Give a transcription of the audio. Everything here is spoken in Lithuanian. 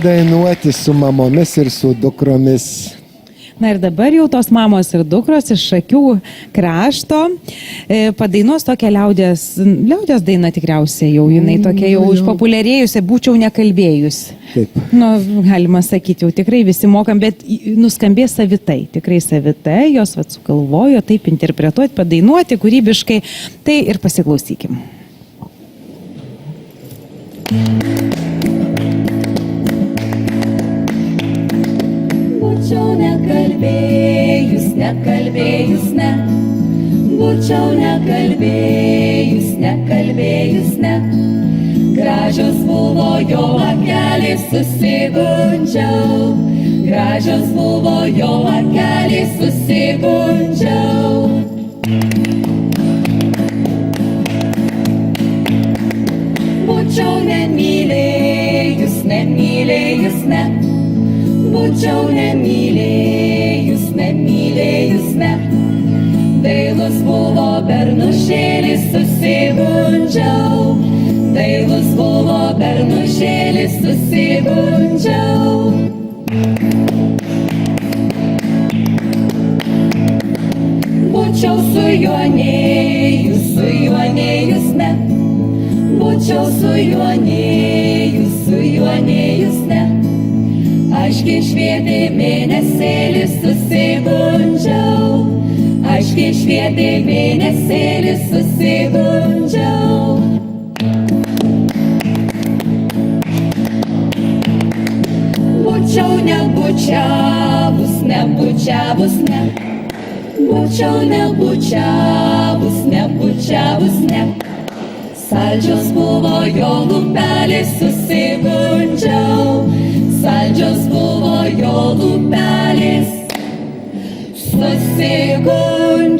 padainuoti su mamomis ir su dukromis. Na ir dabar jau tos mamos ir dukros iš Šakių krašto padainuos tokią liaudies dainą tikriausiai jau, jinai tokia jau išpopuliarėjusi, būčiau nekalbėjus. Taip. Nu, galima sakyti, jau tikrai visi mokam, bet nuskambės savitai, tikrai savitai, jos sugalvojo taip interpretuoti, padainuoti kūrybiškai, tai ir pasiklausykim. Būčiau nekalbėjus, ne. Būčiau nekalbėjus, ne. Gražios buvo jo akelės, susigundžiau. Gražios buvo jo akelės, susigundžiau. Būčiau nemylėjus, ne. Būčiau nemylėjus, ne. Dailus buvo bernušėlis, susigundžiau. Dailus buvo bernušėlis, susigundžiau. Būčiau su juo nėjus, ne. Būčiau su juo nėjus, ne. Aiškiai švietė mėnesėlis, susigundžiau. Aiškiai švietė mėnesėlis, susigundžiau. Būčiau nebučiavus, ne. Būčiau nebučiavus, ne. Saldžios buvo jo lūpelės, susigundžiau. Saldžios buvo jo lūpelės, susigundžiau.